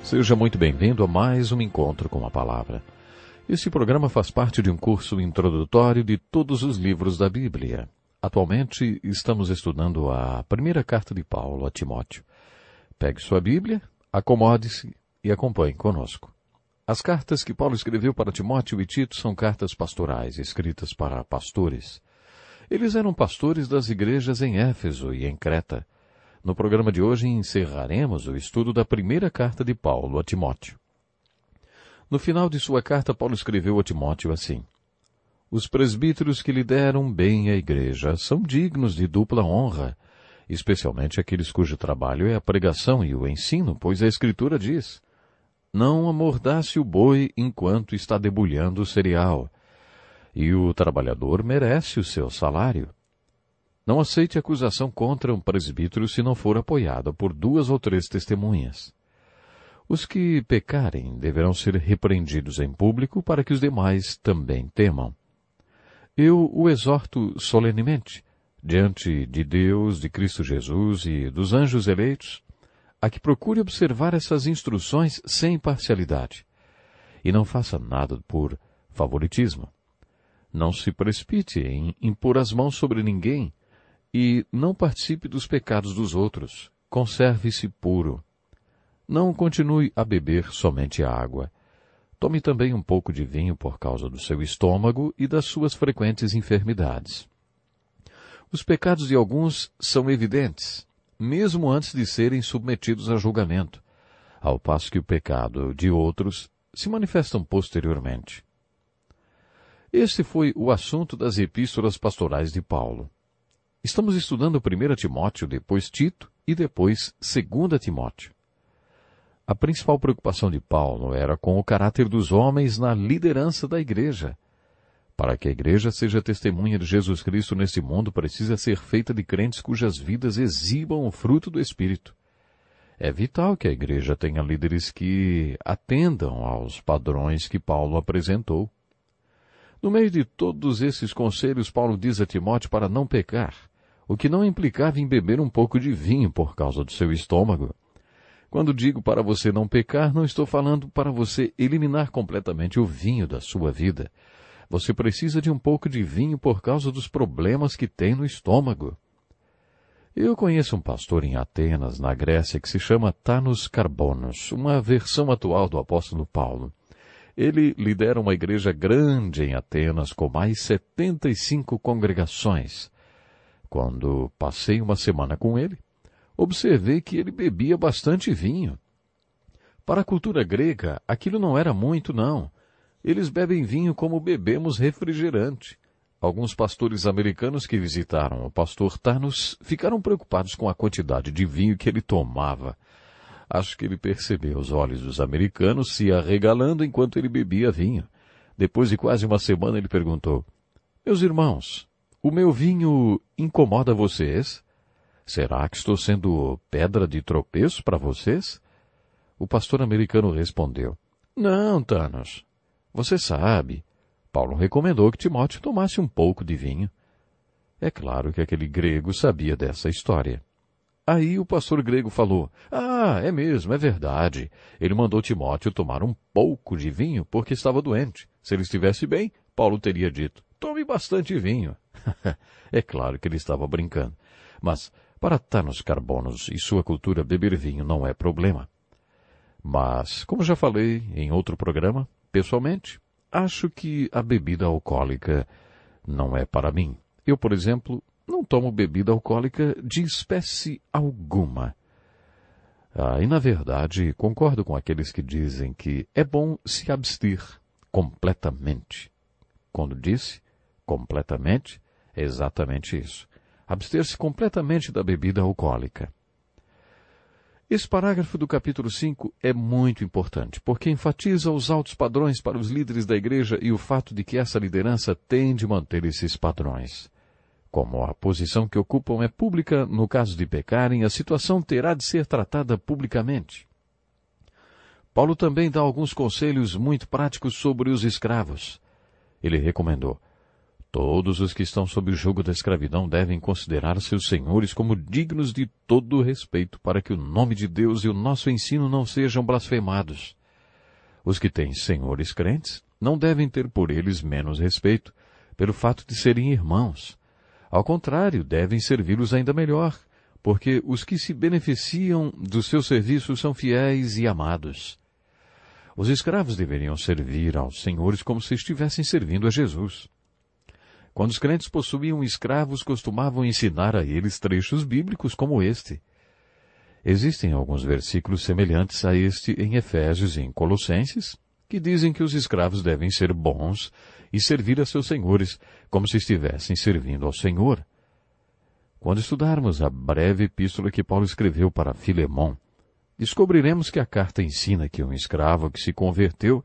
Seja muito bem-vindo a mais um encontro com a palavra. Este programa faz parte de um curso introdutório de todos os livros da Bíblia. Atualmente estamos estudando a primeira carta de Paulo a Timóteo. Pegue sua Bíblia, acomode-se e acompanhe conosco. As cartas que Paulo escreveu para Timóteo e Tito são cartas pastorais, escritas para pastores. Eles eram pastores das igrejas em Éfeso e em Creta. No programa de hoje encerraremos o estudo da primeira carta de Paulo a Timóteo. No final de sua carta, Paulo escreveu a Timóteo assim: Os presbíteros que lideram bem a igreja são dignos de dupla honra, especialmente aqueles cujo trabalho é a pregação e o ensino, pois a Escritura diz: Não amordace o boi enquanto está debulhando o cereal, e o trabalhador merece o seu salário. Não aceite acusação contra um presbítero se não for apoiada por 2 ou 3 testemunhas. Os que pecarem deverão ser repreendidos em público para que os demais também temam. Eu o exorto solenemente, diante de Deus, de Cristo Jesus e dos anjos eleitos, a que procure observar essas instruções sem parcialidade. E não faça nada por favoritismo. Não se precipite em impor as mãos sobre ninguém, e não participe dos pecados dos outros. Conserve-se puro. Não continue a beber somente água. Tome também um pouco de vinho por causa do seu estômago e das suas frequentes enfermidades. Os pecados de alguns são evidentes, mesmo antes de serem submetidos a julgamento, ao passo que o pecado de outros se manifestam posteriormente. Este foi o assunto das epístolas pastorais de Paulo. Estamos estudando 1 Timóteo, depois Tito e depois 2 Timóteo. A principal preocupação de Paulo era com o caráter dos homens na liderança da igreja. Para que a igreja seja testemunha de Jesus Cristo neste mundo, precisa ser feita de crentes cujas vidas exibam o fruto do Espírito. É vital que a igreja tenha líderes que atendam aos padrões que Paulo apresentou. No meio de todos esses conselhos, Paulo diz a Timóteo para não pecar, o que não implicava em beber um pouco de vinho por causa do seu estômago. Quando digo para você não pecar, não estou falando para você eliminar completamente o vinho da sua vida. Você precisa de um pouco de vinho por causa dos problemas que tem no estômago. Eu conheço um pastor em Atenas, na Grécia, que se chama Tanos Carbonos, uma versão atual do apóstolo Paulo. Ele lidera uma igreja grande em Atenas com mais 75 congregações. Quando passei uma semana com ele, observei que ele bebia bastante vinho. Para a cultura grega, aquilo não era muito, não. Eles bebem vinho como bebemos refrigerante. Alguns pastores americanos que visitaram o pastor Tanos ficaram preocupados com a quantidade de vinho que ele tomava. Acho que ele percebeu os olhos dos americanos se arregalando enquanto ele bebia vinho. Depois de quase uma semana, ele perguntou: Meus irmãos, o meu vinho incomoda vocês? Será que estou sendo pedra de tropeço para vocês? O pastor americano respondeu: Não, Tanos. Você sabe, Paulo recomendou que Timóteo tomasse um pouco de vinho. É claro que aquele grego sabia dessa história. Aí o pastor grego falou: é mesmo, é verdade. Ele mandou Timóteo tomar um pouco de vinho porque estava doente. Se ele estivesse bem, Paulo teria dito: tome bastante vinho. É claro que ele estava brincando. Mas, para Tanos Carbonos e sua cultura, beber vinho não é problema. Mas, como já falei em outro programa, pessoalmente, acho que a bebida alcoólica não é para mim. Eu, por exemplo, não tomo bebida alcoólica de espécie alguma. E, na verdade, concordo com aqueles que dizem que é bom se abster completamente. Quando disse completamente, é exatamente isso. Abster-se completamente da bebida alcoólica. Esse parágrafo do capítulo 5 é muito importante, porque enfatiza os altos padrões para os líderes da igreja e o fato de que essa liderança tem de manter esses padrões. Como a posição que ocupam é pública, no caso de pecarem, a situação terá de ser tratada publicamente. Paulo também dá alguns conselhos muito práticos sobre os escravos. Ele recomendou: Todos os que estão sob o jugo da escravidão devem considerar seus senhores como dignos de todo respeito, para que o nome de Deus e o nosso ensino não sejam blasfemados. Os que têm senhores crentes não devem ter por eles menos respeito, pelo fato de serem irmãos. Ao contrário, devem servi-los ainda melhor, porque os que se beneficiam dos seus serviços são fiéis e amados. Os escravos deveriam servir aos senhores como se estivessem servindo a Jesus. Quando os crentes possuíam escravos, costumavam ensinar a eles trechos bíblicos como este. Existem alguns versículos semelhantes a este em Efésios e em Colossenses, que dizem que os escravos devem ser bons e servir a seus senhores, como se estivessem servindo ao Senhor. Quando estudarmos a breve epístola que Paulo escreveu para Filemon, descobriremos que a carta ensina que um escravo que se converteu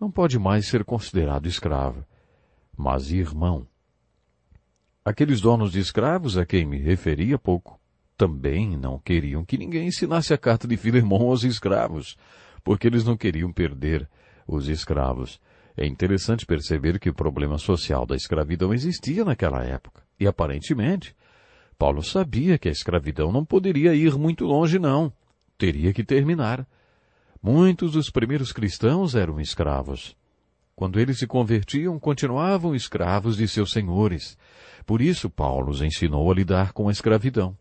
não pode mais ser considerado escravo, mas irmão. Aqueles donos de escravos a quem me referi há pouco também não queriam que ninguém ensinasse a carta de Filemon aos escravos, porque eles não queriam perder os escravos. É interessante perceber que o problema social da escravidão existia naquela época, e aparentemente, Paulo sabia que a escravidão não poderia ir muito longe, não. Teria que terminar. Muitos dos primeiros cristãos eram escravos. Quando eles se convertiam, continuavam escravos de seus senhores. Por isso, Paulo os ensinou a lidar com a escravidão.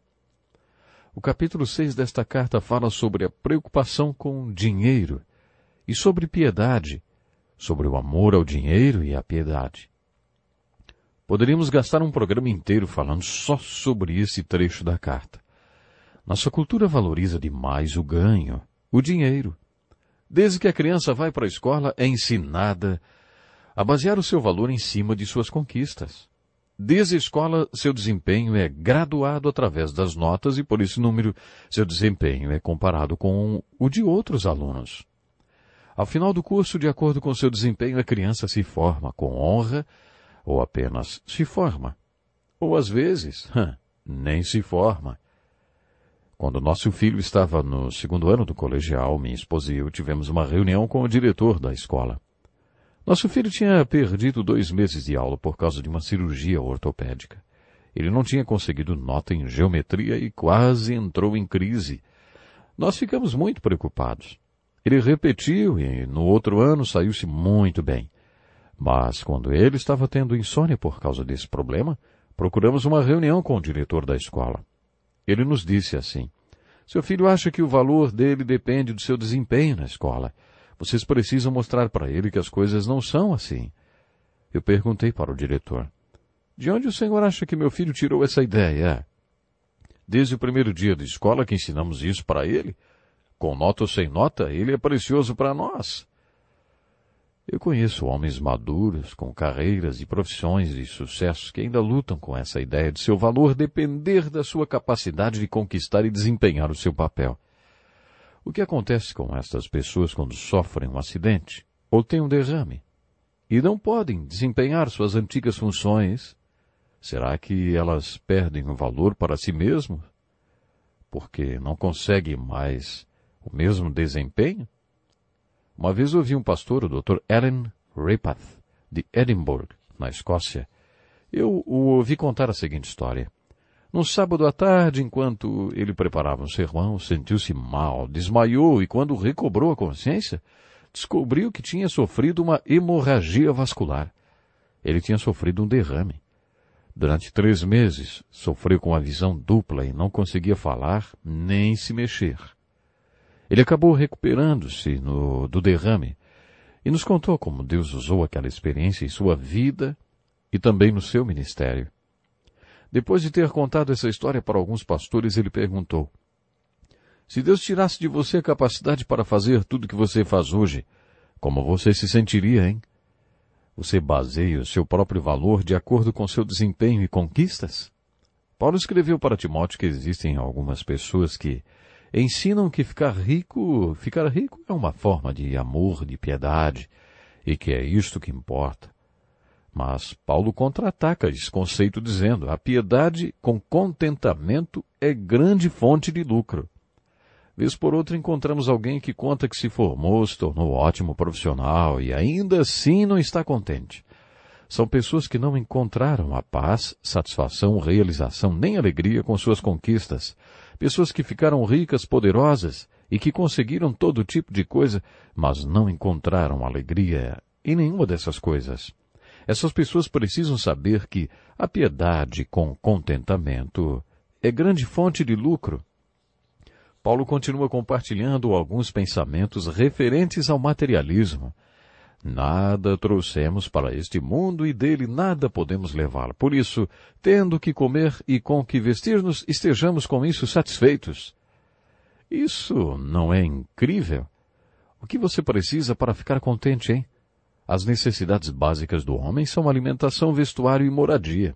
O capítulo 6 desta carta fala sobre a preocupação com dinheiro e sobre piedade, sobre o amor ao dinheiro e à piedade. Poderíamos gastar um programa inteiro falando só sobre esse trecho da carta. Nossa cultura valoriza demais o ganho, o dinheiro. Desde que a criança vai para a escola, é ensinada a basear o seu valor em cima de suas conquistas. Desde a escola, seu desempenho é graduado através das notas e, por esse número, seu desempenho é comparado com o de outros alunos. Ao final do curso, de acordo com seu desempenho, a criança se forma com honra ou apenas se forma. Ou, às vezes, nem se forma. Quando nosso filho estava no 2º ano do colegial, minha esposa e eu tivemos uma reunião com o diretor da escola. Nosso filho tinha perdido 2 meses de aula por causa de uma cirurgia ortopédica. Ele não tinha conseguido nota em geometria e quase entrou em crise. Nós ficamos muito preocupados. Ele repetiu e no outro ano saiu-se muito bem. Mas quando ele estava tendo insônia por causa desse problema, procuramos uma reunião com o diretor da escola. Ele nos disse assim: seu filho acha que o valor dele depende do seu desempenho na escola. Vocês precisam mostrar para ele que as coisas não são assim. Eu perguntei para o diretor: de onde o senhor acha que meu filho tirou essa ideia? Desde o primeiro dia de escola que ensinamos isso para ele? Com nota ou sem nota, ele é precioso para nós. Eu conheço homens maduros, com carreiras e profissões de sucesso, que ainda lutam com essa ideia de seu valor depender da sua capacidade de conquistar e desempenhar o seu papel. O que acontece com estas pessoas quando sofrem um acidente ou têm um derrame e não podem desempenhar suas antigas funções? Será que elas perdem o valor para si mesmas porque não conseguem mais o mesmo desempenho? Uma vez ouvi um pastor, o Dr. Alan Ripath, de Edinburgh, na Escócia. Eu o ouvi contar a seguinte história. Num sábado à tarde, enquanto ele preparava um sermão, sentiu-se mal, desmaiou e, quando recobrou a consciência, descobriu que tinha sofrido uma hemorragia vascular. Ele tinha sofrido um derrame. Durante 3 meses, sofreu com a visão dupla e não conseguia falar nem se mexer. Ele acabou recuperando-se do derrame e nos contou como Deus usou aquela experiência em sua vida e também no seu ministério. Depois de ter contado essa história para alguns pastores, ele perguntou: se Deus tirasse de você a capacidade para fazer tudo o que você faz hoje, como você se sentiria, hein? Você baseia o seu próprio valor de acordo com seu desempenho e conquistas? Paulo escreveu para Timóteo que existem algumas pessoas que ensinam que ficar rico é uma forma de amor, de piedade, e que é isto que importa. Mas Paulo contra-ataca esse conceito dizendo: a piedade com contentamento é grande fonte de lucro. Vez por outra encontramos alguém que conta que se formou, se tornou ótimo profissional e ainda assim não está contente. São pessoas que não encontraram a paz, satisfação, realização nem alegria com suas conquistas. Pessoas que ficaram ricas, poderosas e que conseguiram todo tipo de coisa, mas não encontraram alegria em nenhuma dessas coisas. Essas pessoas precisam saber que a piedade com contentamento é grande fonte de lucro. Paulo continua compartilhando alguns pensamentos referentes ao materialismo. Nada trouxemos para este mundo e dele nada podemos levar. Por isso, tendo que comer e com que vestir-nos, estejamos com isso satisfeitos. Isso não é incrível? O que você precisa para ficar contente, hein? As necessidades básicas do homem são alimentação, vestuário e moradia.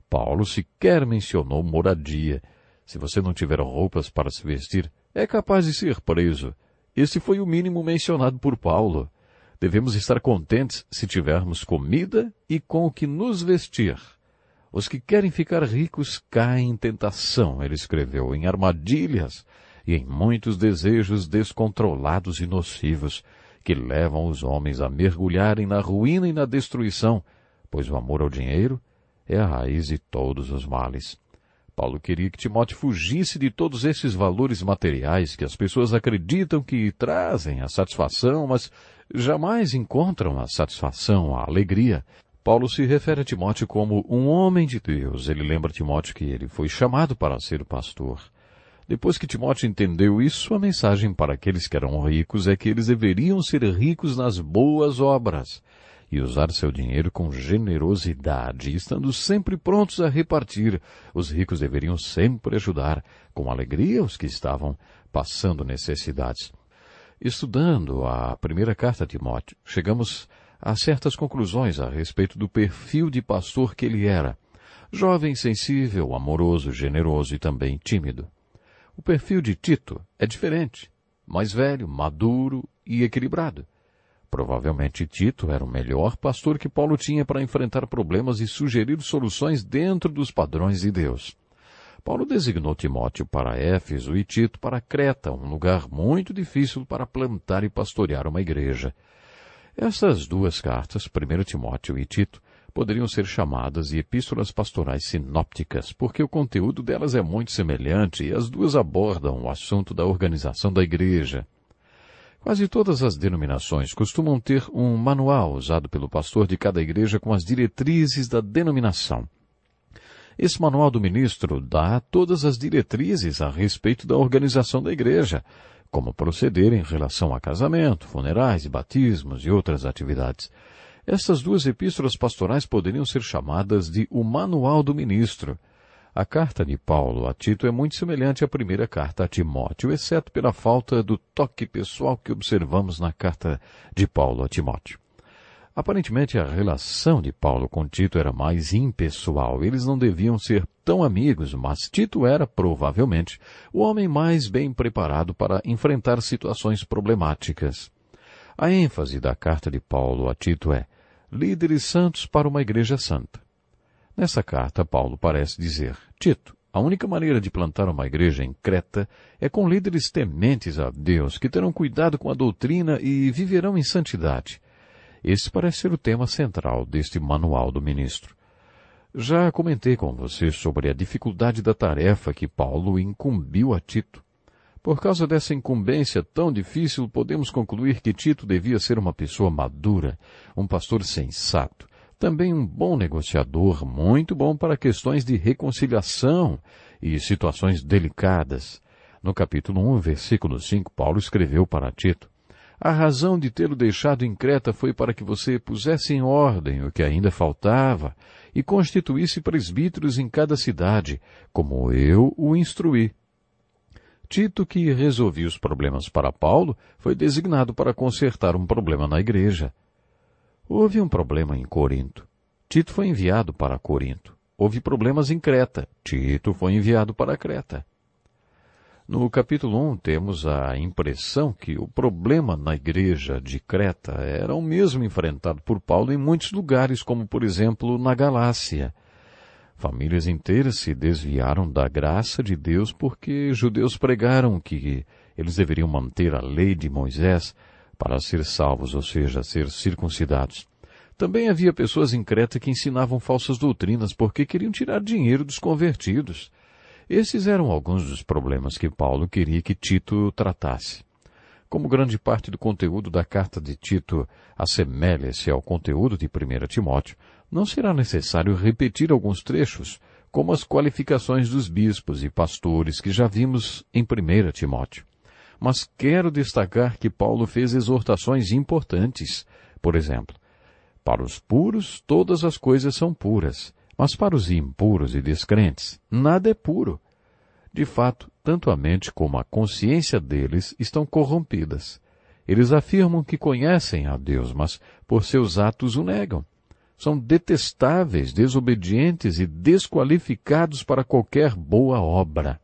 Paulo sequer mencionou moradia. Se você não tiver roupas para se vestir, é capaz de ser preso. Esse foi o mínimo mencionado por Paulo. Devemos estar contentes se tivermos comida e com o que nos vestir. Os que querem ficar ricos caem em tentação, ele escreveu, em armadilhas e em muitos desejos descontrolados e nocivos que levam os homens a mergulharem na ruína e na destruição, pois o amor ao dinheiro é a raiz de todos os males. Paulo queria que Timóteo fugisse de todos esses valores materiais que as pessoas acreditam que trazem a satisfação, mas jamais encontram a satisfação, a alegria. Paulo se refere a Timóteo como um homem de Deus. Ele lembra Timóteo que ele foi chamado para ser pastor. Depois que Timóteo entendeu isso, a mensagem para aqueles que eram ricos é que eles deveriam ser ricos nas boas obras e usar seu dinheiro com generosidade, estando sempre prontos a repartir. Os ricos deveriam sempre ajudar com alegria os que estavam passando necessidades. Estudando a primeira carta a Timóteo, chegamos a certas conclusões a respeito do perfil de pastor que ele era. Jovem, sensível, amoroso, generoso e também tímido. O perfil de Tito é diferente, mais velho, maduro e equilibrado. Provavelmente Tito era o melhor pastor que Paulo tinha para enfrentar problemas e sugerir soluções dentro dos padrões de Deus. Paulo designou Timóteo para Éfeso e Tito para Creta, um lugar muito difícil para plantar e pastorear uma igreja. Essas duas cartas, 1 Timóteo e Tito, poderiam ser chamadas de epístolas pastorais sinópticas, porque o conteúdo delas é muito semelhante e as duas abordam o assunto da organização da igreja. Quase todas as denominações costumam ter um manual usado pelo pastor de cada igreja com as diretrizes da denominação. Esse manual do ministro dá todas as diretrizes a respeito da organização da igreja, como proceder em relação a casamento, funerais, batismos e outras atividades. Essas duas epístolas pastorais poderiam ser chamadas de o manual do ministro. A carta de Paulo a Tito é muito semelhante à primeira carta a Timóteo, exceto pela falta do toque pessoal que observamos na carta de Paulo a Timóteo. Aparentemente, a relação de Paulo com Tito era mais impessoal. Eles não deviam ser tão amigos, mas Tito era, provavelmente, o homem mais bem preparado para enfrentar situações problemáticas. A ênfase da carta de Paulo a Tito é líderes santos para uma igreja santa. Nessa carta, Paulo parece dizer, Tito, a única maneira de plantar uma igreja em Creta é com líderes tementes a Deus, que terão cuidado com a doutrina e viverão em santidade. Esse parece ser o tema central deste manual do ministro. Já comentei com você sobre a dificuldade da tarefa que Paulo incumbiu a Tito. Por causa dessa incumbência tão difícil, podemos concluir que Tito devia ser uma pessoa madura, um pastor sensato, também um bom negociador, muito bom para questões de reconciliação e situações delicadas. No capítulo 1, versículo 5, Paulo escreveu para Tito, a razão de tê-lo deixado em Creta foi para que você pusesse em ordem o que ainda faltava e constituísse presbíteros em cada cidade, como eu o instruí. Tito, que resolvia os problemas para Paulo, foi designado para consertar um problema na igreja. Houve um problema em Corinto. Tito foi enviado para Corinto. Houve problemas em Creta. Tito foi enviado para Creta. No capítulo 1, temos a impressão que o problema na igreja de Creta era o mesmo enfrentado por Paulo em muitos lugares, como, por exemplo, na Galácia. Famílias inteiras se desviaram da graça de Deus porque judeus pregaram que eles deveriam manter a lei de Moisés para ser salvos, ou seja, ser circuncidados. Também havia pessoas em Creta que ensinavam falsas doutrinas porque queriam tirar dinheiro dos convertidos. Esses eram alguns dos problemas que Paulo queria que Tito tratasse. Como grande parte do conteúdo da carta de Tito assemelha-se ao conteúdo de 1 Timóteo, não será necessário repetir alguns trechos, como as qualificações dos bispos e pastores que já vimos em 1 Timóteo. Mas quero destacar que Paulo fez exortações importantes. Por exemplo, para os puros todas as coisas são puras, mas para os impuros e descrentes nada é puro. De fato, tanto a mente como a consciência deles estão corrompidas. Eles afirmam que conhecem a Deus, mas por seus atos o negam. São detestáveis, desobedientes e desqualificados para qualquer boa obra.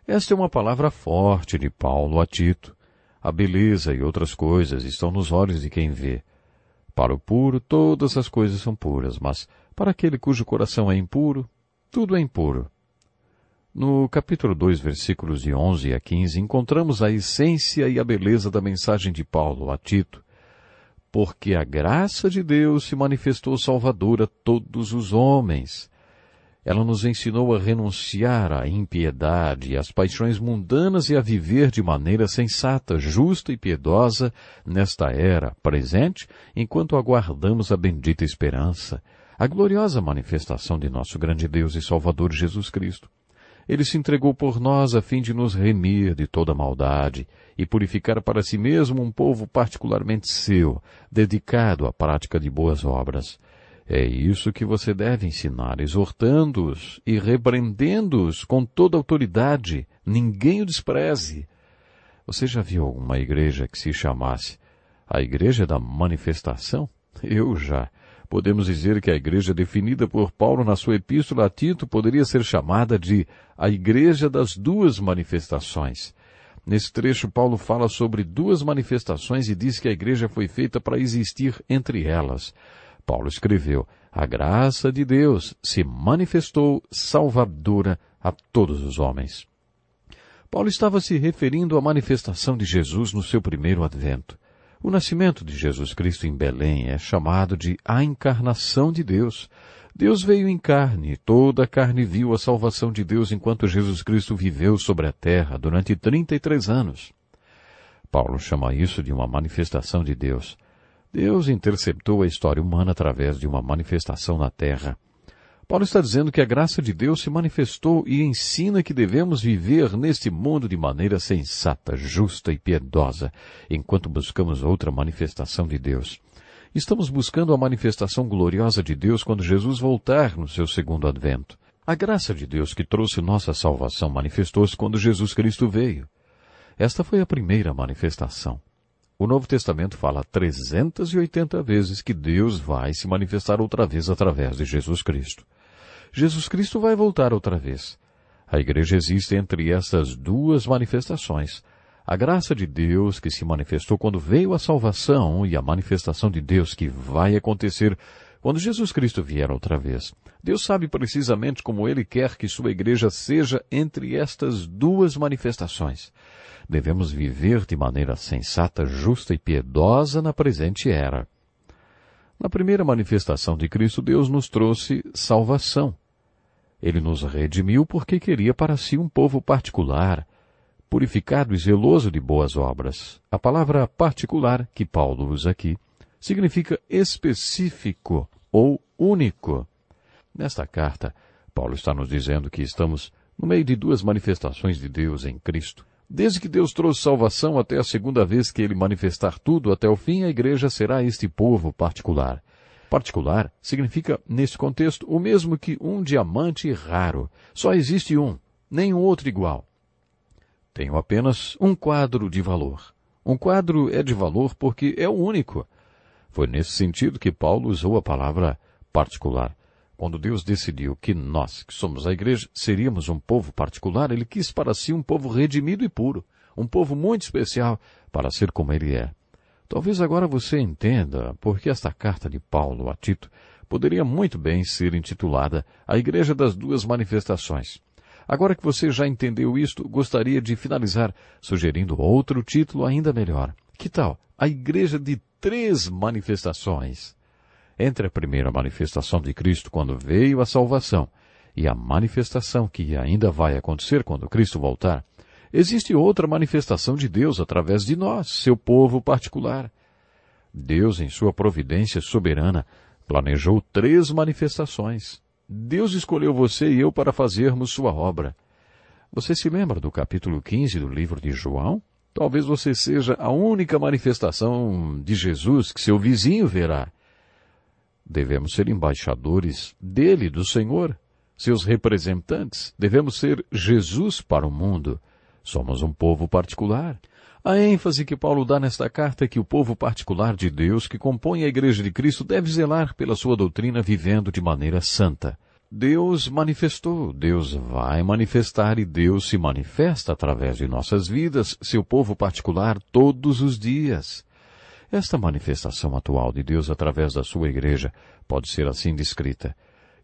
Esta é uma palavra forte de Paulo a Tito. A beleza e outras coisas estão nos olhos de quem vê. Para o puro, todas as coisas são puras, mas para aquele cujo coração é impuro, tudo é impuro. No capítulo 2, versículos de 11 a 15, encontramos a essência e a beleza da mensagem de Paulo a Tito. Porque a graça de Deus se manifestou salvadora a todos os homens. Ela nos ensinou a renunciar à impiedade e às paixões mundanas e a viver de maneira sensata, justa e piedosa nesta era presente, enquanto aguardamos a bendita esperança, a gloriosa manifestação de nosso grande Deus e Salvador Jesus Cristo. Ele se entregou por nós a fim de nos remir de toda maldade e purificar para si mesmo um povo particularmente seu, dedicado à prática de boas obras. É isso que você deve ensinar, exortando-os e repreendendo-os com toda autoridade. Ninguém o despreze. Você já viu alguma igreja que se chamasse a Igreja da Manifestação? Eu já. Podemos dizer que a igreja definida por Paulo na sua epístola a Tito poderia ser chamada de a Igreja das Duas Manifestações. Nesse trecho, Paulo fala sobre duas manifestações e diz que a igreja foi feita para existir entre elas. Paulo escreveu, a graça de Deus se manifestou salvadora a todos os homens. Paulo estava se referindo à manifestação de Jesus no seu primeiro advento. O nascimento de Jesus Cristo em Belém é chamado de a encarnação de Deus. Deus veio em carne, toda a carne viu a salvação de Deus enquanto Jesus Cristo viveu sobre a terra durante 33 anos. Paulo chama isso de uma manifestação de Deus. Deus interceptou a história humana através de uma manifestação na terra. Paulo está dizendo que a graça de Deus se manifestou e ensina que devemos viver neste mundo de maneira sensata, justa e piedosa, enquanto buscamos outra manifestação de Deus. Estamos buscando a manifestação gloriosa de Deus quando Jesus voltar no seu segundo advento. A graça de Deus que trouxe nossa salvação manifestou-se quando Jesus Cristo veio. Esta foi a primeira manifestação. O Novo Testamento fala 380 vezes que Deus vai se manifestar outra vez através de Jesus Cristo. Jesus Cristo vai voltar outra vez. A igreja existe entre essas duas manifestações. A graça de Deus que se manifestou quando veio a salvação e a manifestação de Deus que vai acontecer quando Jesus Cristo vier outra vez. Deus sabe precisamente como Ele quer que sua igreja seja entre estas duas manifestações. Devemos viver de maneira sensata, justa e piedosa na presente era. Na primeira manifestação de Cristo, Deus nos trouxe salvação. Ele nos redimiu porque queria para si um povo particular, purificado e zeloso de boas obras. A palavra particular, que Paulo usa aqui, significa específico ou único. Nesta carta, Paulo está nos dizendo que estamos no meio de duas manifestações de Deus em Cristo. Desde que Deus trouxe salvação até a segunda vez que Ele manifestar tudo até o fim, a igreja será este povo particular. Particular significa, nesse contexto, o mesmo que um diamante raro. Só existe um, nenhum outro igual. Tenho apenas um quadro de valor. Um quadro é de valor porque é o único. Foi nesse sentido que Paulo usou a palavra particular. Quando Deus decidiu que nós, que somos a igreja, seríamos um povo particular, Ele quis para si um povo redimido e puro, um povo muito especial para ser como Ele é. Talvez agora você entenda porque esta carta de Paulo a Tito poderia muito bem ser intitulada A Igreja das Duas Manifestações. Agora que você já entendeu isto, gostaria de finalizar sugerindo outro título ainda melhor. Que tal? A Igreja de Três Manifestações. Entre a primeira manifestação de Cristo quando veio a salvação e a manifestação que ainda vai acontecer quando Cristo voltar, existe outra manifestação de Deus através de nós, seu povo particular. Deus, em sua providência soberana, planejou 3 manifestações. Deus escolheu você e eu para fazermos sua obra. Você se lembra do capítulo 15 do livro de João? Talvez você seja a única manifestação de Jesus que seu vizinho verá. Devemos ser embaixadores dele, do Senhor, seus representantes. Devemos ser Jesus para o mundo. Somos um povo particular. A ênfase que Paulo dá nesta carta é que o povo particular de Deus que compõe a Igreja de Cristo deve zelar pela sua doutrina vivendo de maneira santa. Deus manifestou, Deus vai manifestar e Deus se manifesta através de nossas vidas, seu povo particular, todos os dias. Esta manifestação atual de Deus através da sua Igreja pode ser assim descrita.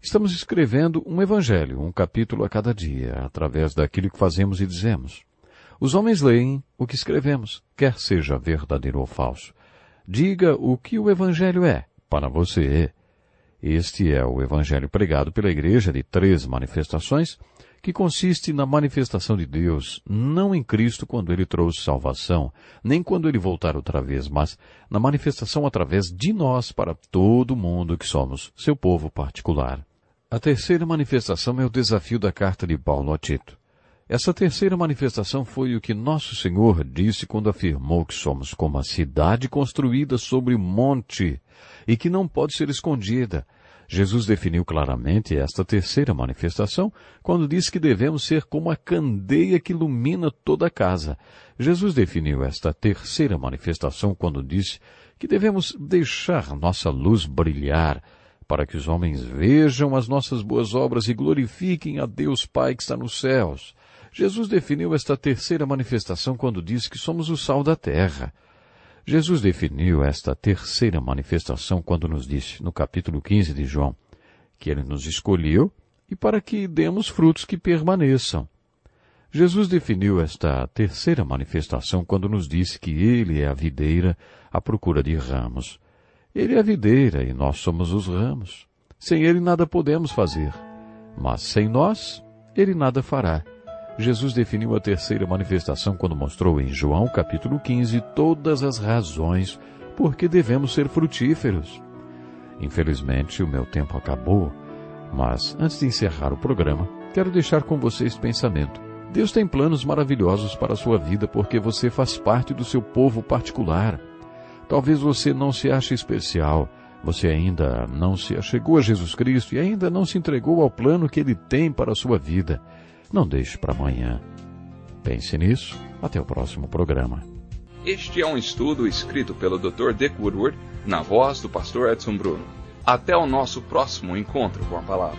Estamos escrevendo um evangelho, um capítulo a cada dia, através daquilo que fazemos e dizemos. Os homens leem o que escrevemos, quer seja verdadeiro ou falso. Diga o que o evangelho é para você. Este é o evangelho pregado pela Igreja de 3 manifestações, que consiste na manifestação de Deus, não em Cristo quando Ele trouxe salvação, nem quando Ele voltar outra vez, mas na manifestação através de nós para todo mundo que somos seu povo particular. A terceira manifestação é o desafio da carta de Paulo a Tito. Essa terceira manifestação foi o que nosso Senhor disse quando afirmou que somos como a cidade construída sobre um monte e que não pode ser escondida. Jesus definiu claramente esta terceira manifestação quando disse que devemos ser como a candeia que ilumina toda a casa. Jesus definiu esta terceira manifestação quando disse que devemos deixar nossa luz brilhar para que os homens vejam as nossas boas obras e glorifiquem a Deus Pai que está nos céus. Jesus definiu esta terceira manifestação quando disse que somos o sal da terra. Jesus definiu esta terceira manifestação quando nos disse, no capítulo 15 de João, que Ele nos escolheu e para que demos frutos que permaneçam. Jesus definiu esta terceira manifestação quando nos disse que Ele é a videira à procura de ramos. Ele é a videira e nós somos os ramos. Sem Ele nada podemos fazer, mas sem nós, Ele nada fará. Jesus definiu a terceira manifestação quando mostrou em João capítulo 15 todas as razões por que devemos ser frutíferos. Infelizmente, o meu tempo acabou, mas antes de encerrar o programa, quero deixar com vocês este pensamento. Deus tem planos maravilhosos para a sua vida porque você faz parte do seu povo particular. Talvez você não se ache especial, você ainda não se achegou a Jesus Cristo e ainda não se entregou ao plano que Ele tem para a sua vida. Não deixe para amanhã. Pense nisso. Até o próximo programa. Este é um estudo escrito pelo Dr. Dick Woodward, na voz do pastor Edson Bruno. Até o nosso próximo encontro com a palavra.